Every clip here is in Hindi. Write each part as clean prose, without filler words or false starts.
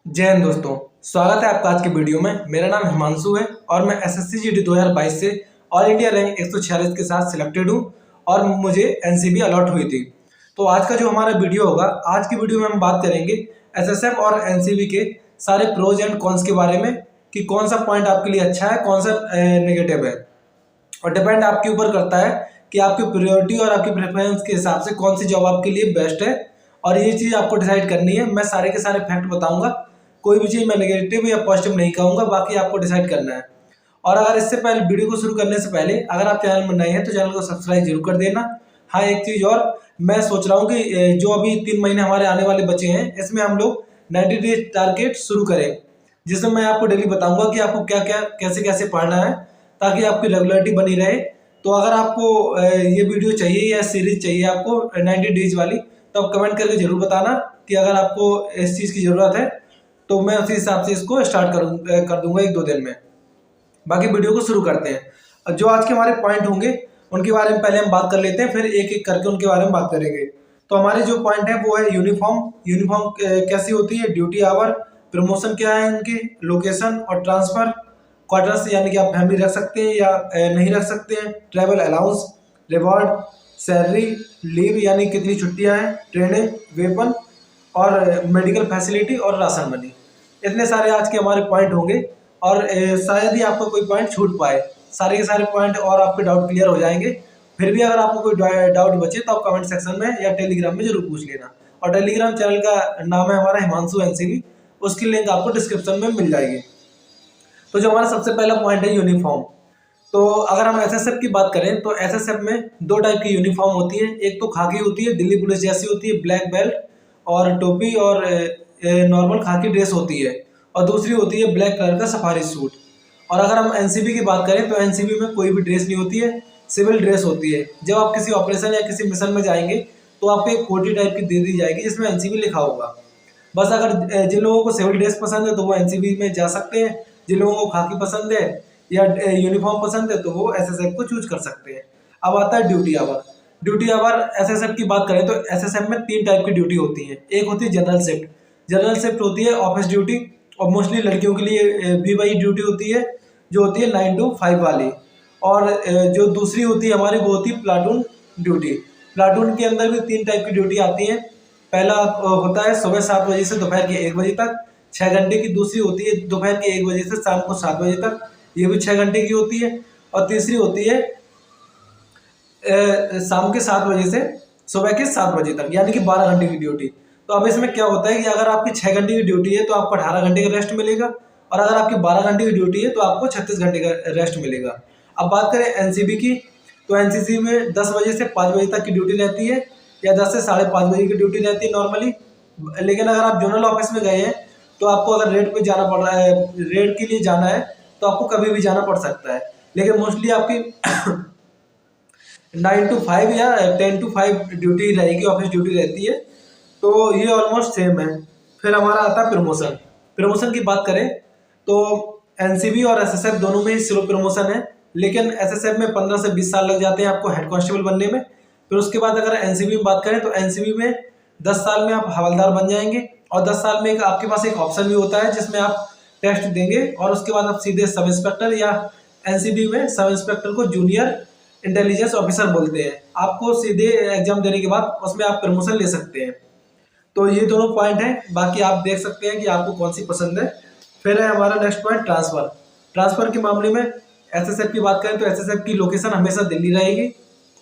जय हिंद दोस्तों। स्वागत है आपका आज के वीडियो में। मेरा नाम हिमांशु है और मैं एसएससी जीडी 2022 से ऑल इंडिया रैंक 146 के साथ सिलेक्टेड हूं और मुझे एनसीबी अलॉट हुई थी। तो आज का जो हमारा वीडियो होगा, आज की वीडियो में हम बात करेंगे एसएसएफ और एनसीबी के सारे प्रोज एंड कॉन्स के बारे में कि कौन सा पॉइंट आपके लिए अच्छा है, कौन सा नेगेटिव है। और डिपेंड आपके ऊपर करता है कि आपकी प्रायोरिटी और आपकी प्रेफरेंस के हिसाब से कौन सी जॉब आपके लिए बेस्ट है, और ये चीज़ आपको डिसाइड करनी है। मैं सारे के सारे फैक्ट बताऊंगा, कोई भी चीज़ मैं नेगेटिव या पॉजिटिव नहीं कहूँगा, बाकी आपको डिसाइड करना है। और अगर इससे पहले वीडियो को शुरू करने से पहले अगर आप चैनल में नए हैं तो चैनल को सब्सक्राइब जरूर कर देना। हाँ, एक चीज़ और, मैं सोच रहा हूँ कि जो अभी 3 महीने हमारे आने वाले बचे हैं, इसमें हम लोग 90 डेज टारगेट शुरू करें, जिसमें मैं आपको डेली बताऊंगा कि आपको क्या क्या कैसे कैसे पढ़ना है ताकि आपकी रेगुलरिटी बनी रहे। तो अगर आपको ये वीडियो चाहिए या सीरीज चाहिए आपको 90 डेज वाली, तो आप कमेंट करके जरूर बताना कि अगर आपको इस चीज़ की ज़रूरत है तो मैं उसी हिसाब से इसको स्टार्ट कर दूंगा 1-2 दिन में। बाकी वीडियो को शुरू करते हैं। जो आज के हमारे पॉइंट होंगे उनके बारे में पहले हम बात कर लेते हैं, फिर एक एक करके उनके बारे में बात करेंगे। तो हमारे जो पॉइंट है वो है यूनिफॉर्म कैसी होती है, ड्यूटी आवर, प्रमोशन क्या है इनके, लोकेशन और ट्रांसफर, क्वार्टर्स यानी कि आप फैमिली रख सकते हैं या नहीं रख सकते हैं, travel allowance, reward, salary, leave यानी कितनी छुट्टियां हैं, ट्रेनिंग, वेपन और मेडिकल फैसिलिटी और राशन मनी। इतने सारे आज के हमारे पॉइंट होंगे और शायद ही आपको कोई पॉइंट छूट पाए। सारे के सारे पॉइंट और आपके डाउट क्लियर हो जाएंगे। फिर भी अगर आपको कोई डाउट बचे तो आप कमेंट सेक्शन में या टेलीग्राम में जरूर पूछ लेना। और टेलीग्राम चैनल का नाम है हमारा हिमांशु एनसीबी, उसकी लिंक आपको डिस्क्रिप्शन में मिल जाएगी। तो जो हमारा सबसे पहला पॉइंट है यूनिफॉर्म, तो अगर हम एसएसएफ की बात करें तो एसएसएफ में 2 टाइप की यूनिफॉर्म होती है। एक तो खाकी होती है, दिल्ली पुलिस जैसी होती है, ब्लैक बेल्ट और टोपी और नॉर्मल खाकी ड्रेस होती है, और दूसरी होती है ब्लैक कलर का सफारी सूट। और अगर हम एनसीबी की बात करें तो एनसीबी में कोई भी ड्रेस नहीं होती है, सिविल ड्रेस होती है। जब आप किसी ऑपरेशन या किसी मिशन में जाएंगे तो आपको एक कोटी टाइप की दे दी जाएगी जिसमें एनसीबी लिखा होगा। बस अगर जिन लोगों को सिविल ड्रेस पसंद है तो वो एनसीबी में जा सकते हैं, जिन लोगों को खाकी पसंद है या यूनिफॉर्म पसंद है तो वो एसएसएफ को चूज कर सकते हैं। अब आता है duty hour. Duty hour SSF की बात करें तो एसएसएफ में 3 टाइप की ड्यूटी होती है। एक होती है जनरल शिफ्ट। जनरल शिफ्ट होती है ऑफिस ड्यूटी, और मोस्टली लड़कियों के लिए भी वही ड्यूटी होती है जो होती है 9 to 5 वाली। और जो दूसरी होती है हमारी वो होती है प्लाटून ड्यूटी। प्लाटून के अंदर भी 3 टाइप की ड्यूटी आती है। पहला होता है सुबह 7 बजे से दोपहर के 1 बजे तक, 6 घंटे की। दूसरी होती है दोपहर के 1 बजे से शाम को 7 बजे तक, ये भी 6 घंटे की होती है। और तीसरी होती है शाम के 7 बजे से सुबह के 7 बजे तक, यानी कि 12 घंटे की ड्यूटी। तो अब इसमें क्या होता है कि अगर आपकी 6 घंटे की ड्यूटी है तो आपको 18 घंटे का रेस्ट मिलेगा, और अगर आपकी 12 घंटे की ड्यूटी है तो आपको 36 घंटे का रेस्ट मिलेगा। अब बात करें एनसीबी की, तो एनसीसी में 10 बजे से 5 बजे तक की ड्यूटी रहती है, या 10 से 5:30 बजे की ड्यूटी रहती है नॉर्मली। लेकिन अगर आप जोनल ऑफिस में गए हैं तो आपको अगर रेड पे जाना पड़ रहा है, रेड के लिए जाना है, तो आपको कभी भी जाना पड़ सकता है। लेकिन मोस्टली आपकी 9 to 5 या 10 to 5 ड्यूटी रहेगी, ऑफिस ड्यूटी रहती है। तो ये ऑलमोस्ट सेम है। फिर हमारा आता है प्रमोशन। प्रमोशन की बात करें तो एनसीबी और एसएसएफ दोनों में ही स्लो प्रमोशन है, लेकिन एसएसएफ में 15 से 20 साल लग जाते हैं आपको हेड कांस्टेबल बनने में। फिर उसके बाद अगर एनसीबी में बात करें तो एनसीबी में 10 साल में आप हवलदार बन जाएंगे, और 10 साल में आपके पास एक ऑप्शन भी होता है जिसमें आप टेस्ट देंगे और उसके बाद आप सीधे सब इंस्पेक्टर, या एनसीबी में सब इंस्पेक्टर को जूनियर इंटेलिजेंस ऑफिसर बोलते हैं, आपको सीधे एग्जाम देने के बाद उसमें आप प्रमोशन ले सकते हैं। तो ये दोनों पॉइंट हैं, बाकी आप देख सकते हैं कि आपको कौन सी पसंद है। फिर है हमारा नेक्स्ट पॉइंट ट्रांसफर। ट्रांसफर के मामले में एसएसएफ की बात करें तो एसएसएफ की लोकेशन हमेशा दिल्ली रहेगी,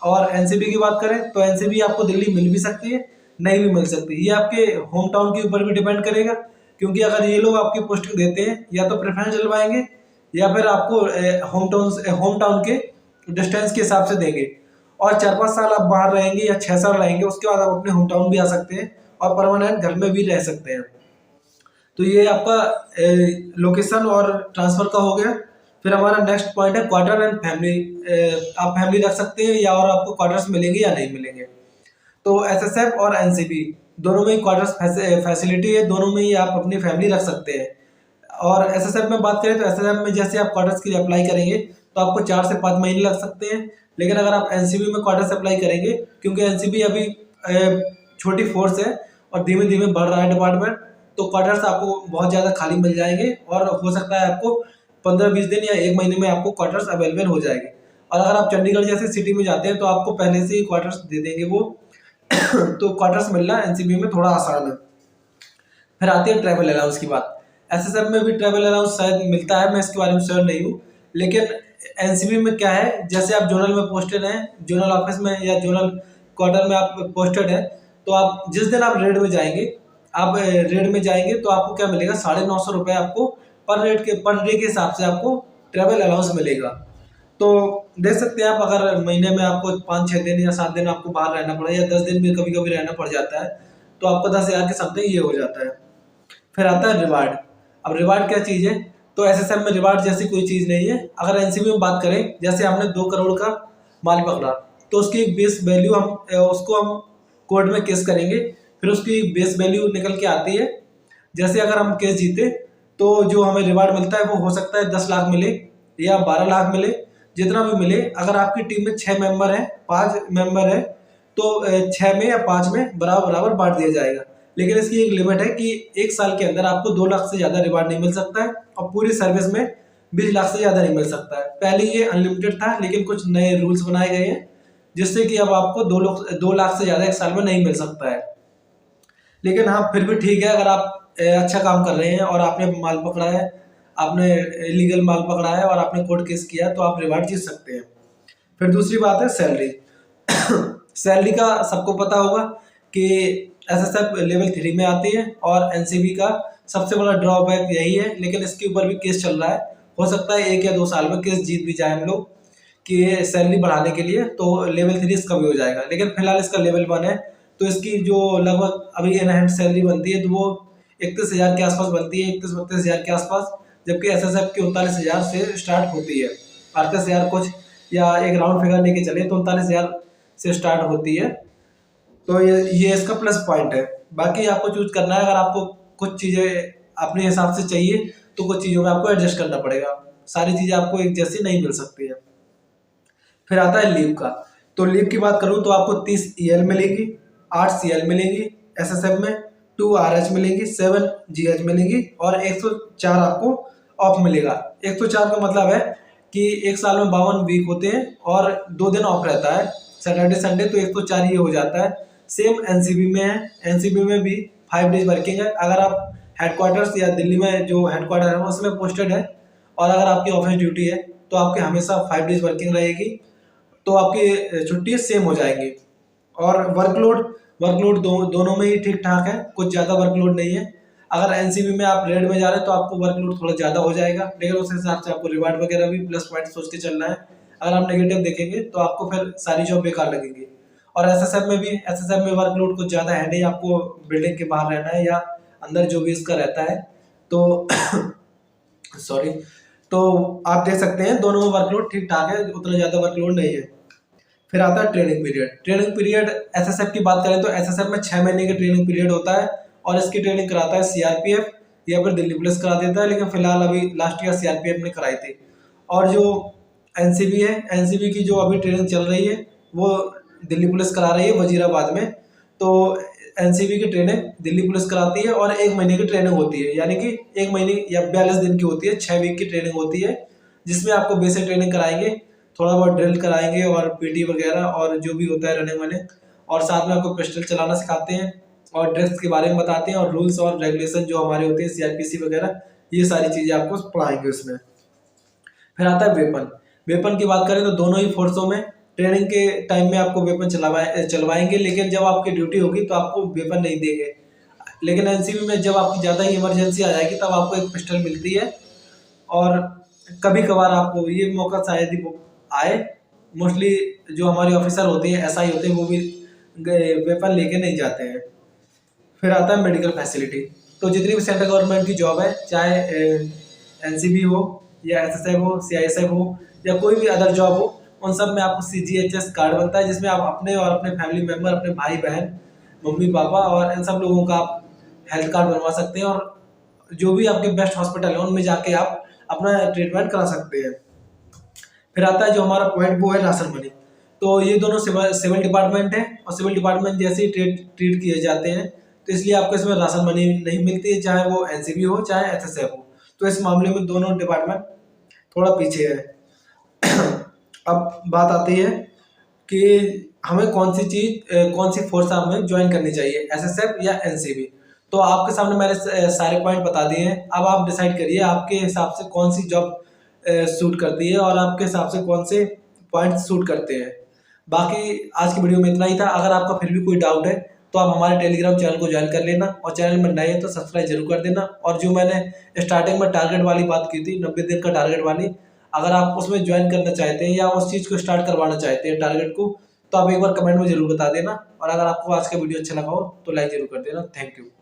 और एनसीबी की बात करें तो एनसीबी आपको दिल्ली मिल भी सकती है, नहीं भी मिल सकती। ये आपके होम टाउन के ऊपर भी डिपेंड करेगा, क्योंकि अगर ये लोग आपकी पोस्टिंग देते हैं या तो प्रेफरेंस दिलवाएंगे या फिर आपको होम टाउन के डिस्टेंस के हिसाब से देंगे। और 4-5 साल आप बाहर रहेंगे या 6 साल रहेंगे, उसके बाद आप अपने होम टाउन भी आ सकते हैं और परमानेंट घर में भी रह सकते हैं। तो ये आपका लोकेशन और ट्रांसफर का हो गया। फिर हमारा नेक्स्ट पॉइंट है क्वार्टर एंड फैमिली। आप फैमिली रख सकते हैं या और आपको क्वार्टर्स मिलेंगे या नहीं मिलेंगे। तो एसएसएफ और एनसीबी दोनों में ही क्वार्टर्स फैसिलिटी है, दोनों में ही आप अपनी फैमिली रख सकते हैं। और एसएसएफ में बात करें तो एसएसएफ में जैसे आप क्वार्टर्स के लिए अप्लाई करेंगे तो आपको 4 से 5 महीने लग सकते हैं। लेकिन अगर आप एनसीबी में क्वार्टर्स अप्लाई करेंगे, क्योंकि एनसीबी अभी छोटी फोर्स है और धीमे धीमे बढ़ रहा है डिपार्टमेंट, तो क्वार्टर्स आपको बहुत ज़्यादा खाली मिल जाएंगे और हो सकता है आपको 15-20 दिन या 1 महीने में आपको क्वार्टर्स अवेलेबल हो जाएंगे। और अगर आप चंडीगढ़ जैसे सिटी में जाते हैं तो आपको पहले से ही क्वार्टर्स दे देंगे वो तो क्वार्टर्स मिलना एनसीबी में थोड़ा आसान है। फिर आती है ट्रैवल अलाउंस की बात। एसएसएफ में भी ट्रैवल अलाउंस शायद मिलता है, मैं इसके बारे में श्योर नहीं हूँ, लेकिन एनसीबी में क्या है, जैसे आप जोनल में पोस्टेड हैं, जोनल ऑफिस में या जोनल क्वार्टर में आप पोस्टेड हैं, तो आप जिस दिन आप रेड में जाएंगे, तो आपको क्या मिलेगा, 950 रुपये आपको पर डे के हिसाब से आपको ट्रैवल अलाउंस मिलेगा। तो देख सकते हैं आप, अगर महीने में आपको 5-6 दिन या 7 दिन आपको बाहर रहना पड़ा या 10 दिन भी कभी कभी रहना पड़ जाता है, तो आपको 10,000 के समथिंग ये हो जाता है। फिर आता है रिवार्ड। अब रिवार्ड क्या चीज़ है, तो एसएसएफ में रिवार्ड जैसी कोई चीज़ नहीं है। अगर एनसीबी में बात करें, जैसे हमने 2 करोड़ का माल पकड़ा, तो उसकी एक बेस वैल्यू उसको हम कोर्ट में केस करेंगे, फिर उसकी बेस वैल्यू निकल के आती है। जैसे अगर हम केस जीते तो जो हमें रिवार्ड मिलता है वो हो सकता है 10 लाख मिले या 12 लाख मिले, जितना भी मिले। अगर आपकी टीम में 6 मेंबर हैं, 5 मेंबर है, तो 6 में या 5 में बराबर बराबर बांट दिया जाएगा। लेकिन इसकी एक लिमिट है कि 1 साल के अंदर आपको 2 लाख से ज़्यादा रिवार्ड नहीं मिल सकता है और पूरी सर्विस में 20 लाख से ज़्यादा नहीं मिल सकता है। पहले ये अनलिमिटेड था, लेकिन कुछ नए रूल्स बनाए गए हैं जिससे कि अब आपको 2 लाख से ज़्यादा 1 साल में नहीं मिल सकता है। लेकिन हाँ, फिर भी ठीक है, अगर आप अच्छा काम कर रहे हैं और आपने माल पकड़ा है, आपने इलीगल माल पकड़ा है और आपने कोर्ट केस किया है, तो आप रिवार्ड जीत सकते हैं। फिर दूसरी बात है सैलरी। सैलरी का सबको पता होगा कि एसएसएफ लेवल 3 में आती है और एनसीबी का सबसे बड़ा ड्रॉबैक यही है, लेकिन इसके ऊपर भी केस चल रहा है। हो सकता है 1 या 2 साल में केस जीत भी जाए हम लोग कि सैलरी बढ़ाने के लिए, तो लेवल 3 इसका भी हो जाएगा। लेकिन फिलहाल इसका लेवल 1 है, तो इसकी जो लगभग अभी इन हैंड सैलरी बनती है तो वो 31,000 के आसपास बनती है, 31-32,000 के आसपास, जबकि एसएसएफ की 39,000 से स्टार्ट होती है। 38,000 कुछ, या एक राउंड फिगर लेके चले तो 39,000 से स्टार्ट होती है। तो ये इसका प्लस पॉइंट है। बाकी आपको चूज करना है, अगर आपको कुछ चीज़ें अपने हिसाब से चाहिए तो कुछ चीज़ों में आपको एडजस्ट करना पड़ेगा, सारी चीज़ें आपको एक जैसी नहीं मिल सकती है। फिर आता है लीव का। तो लीव की बात करूँ तो आपको 30 ईएल मिलेगी, 8 सीएल मिलेंगी एसएसएफ में, 2 आरएच मिलेंगी, 7 जीएच मिलेंगी और 104 आपको ऑफ मिलेगा। 104 का मतलब है कि 1 साल में 52 वीक होते हैं और 2 दिन ऑफ रहता है, सैटरडे संडे, तो 104 ये हो जाता है। सेम एनसीबी में है, एनसीबी में भी 5 डेज वर्किंग है। अगर आप हेडक्वार्टर्स या दिल्ली में जो हेडक्वार्टर है उसमें पोस्टेड है और अगर आपकी ऑफिस ड्यूटी है तो आपकी हमेशा 5 डेज वर्किंग रहेगी, तो आपकी छुट्टी सेम हो जाएंगी। और वर्कलोड दोनों में ही ठीक ठाक है, कुछ ज़्यादा वर्कलोड नहीं है। अगर एनसीबी में आप रेड में जा रहे हैं तो आपको वर्कलोड थोड़ा ज़्यादा हो जाएगा, लेकिन उस हिसाब से आपको रिवार्ड वगैरह भी प्लस पॉइंट सोच के चलना है। अगर आप नेगेटिव देखेंगे तो आपको फिर सारी जॉब बेकार लगेंगी। और एसएसएफ में वर्कलोड कुछ ज़्यादा है नहीं, आपको बिल्डिंग के बाहर रहना है या अंदर जो भी इसका रहता है, तो सॉरी, तो आप देख सकते हैं दोनों में वर्कलोड ठीक ठाक है, उतना ज़्यादा वर्कलोड नहीं है। फिर आता है training period. Training period SSF की बात करें तो एसएसएफ में 6 महीने का ट्रेनिंग पीरियड होता है और इसकी ट्रेनिंग कराता है सीआरपीएफ या फिर दिल्ली पुलिस करा देता है, लेकिन फिलहाल अभी लास्ट ईयर सीआरपीएफ ने कराई थी। और जो एनसीबी है, एनसीबी की जो अभी ट्रेनिंग चल रही है वो दिल्ली पुलिस करा रही है वजीराबाद में। तो एनसीबी की ट्रेनिंग दिल्ली पुलिस कराती है और 1 महीने की ट्रेनिंग होती है, यानी कि 1 महीने या 42 दिन की होती है, 6 वीक की ट्रेनिंग होती है, जिसमें आपको बेसिक ट्रेनिंग कराएंगे, थोड़ा बहुत ड्रिल कराएंगे और पीटी वगैरह और जो भी होता है रनिंग वनिंग, और साथ में आपको पिस्टल चलाना सिखाते हैं और ड्रग्स के बारे में बताते हैं और रूल्स और रेगुलेशन जो हमारे होते हैं सीआरपीसी वगैरह, ये सारी चीज़ें आपको पढ़ाएंगे उसमें। फिर आता है वेपन की बात करें तो दोनों ही फोर्सों में ट्रेनिंग के टाइम में आपको वेपन चलवाएंगे, लेकिन जब आपकी ड्यूटी होगी तो आपको वेपन नहीं देंगे। लेकिन एनसीबी में जब आपकी ज़्यादा ही इमरजेंसी आ जाएगी तब आपको एक पिस्टल मिलती है, और कभी कभार आपको ये मौका शायद ही आए। मोस्टली जो हमारे ऑफिसर होते हैं ऐसा ही होते हैं, वो भी वेपन लेके नहीं जाते हैं। फिर आता है मेडिकल फैसिलिटी। तो जितनी भी सेंट्रल गवर्नमेंट की जॉब है, चाहे एनसीबी हो या एसएसएफ हो, सीआईएसएफ हो या कोई भी अदर जॉब हो, उन सब में आपको सीजीएचएस कार्ड बनता है, जिसमें आप अपने और अपने फैमिली मेम्बर, अपने भाई बहन, मम्मी पापा और इन सब लोगों का आप हेल्थ कार्ड बनवा सकते हैं और जो भी आपके बेस्ट हॉस्पिटल है उनमें जाके आप अपना ट्रीटमेंट करा सकते हैं। फिर आता है जो हमारा पॉइंट, वो है राशन मनी। तो ये दोनों सिविल डिपार्टमेंट है और सिविल डिपार्टमेंट जैसे ही ट्रीट किए जाते हैं, तो इसलिए आपको इसमें राशन मनी नहीं मिलती है, चाहे वो एनसीबी हो चाहे एसएसएफ हो। तो इस मामले में दोनों डिपार्टमेंट थोड़ा पीछे है। अब बात आती है कि हमें कौन सी फोर्स हमें ज्वाइन करनी चाहिए, एसएसएफ या एनसीबी। तो आपके सामने मैंने सारे पॉइंट बता दिए हैं। अब आप डिसाइड करिए आपके हिसाब से कौन सी जॉब सूट करती है और आपके हिसाब से कौन से पॉइंट सूट करते हैं। बाकी आज की वीडियो में इतना ही था। अगर आपका फिर भी कोई डाउट है तो आप हमारे टेलीग्राम चैनल को ज्वाइन कर लेना, और चैनल में नए हैं तो सब्सक्राइब जरूर कर देना। और जो मैंने स्टार्टिंग में टारगेट वाली बात की थी, 90 दिन का टारगेट वाली, अगर आप उसमें ज्वाइन करना चाहते हैं या उस चीज़ को स्टार्ट करवाना चाहते हैं टारगेट को, तो आप एक बार कमेंट में जरूर बता देना। और अगर आपको आज का वीडियो अच्छा लगा हो तो लाइक जरूर कर देना। Thank you.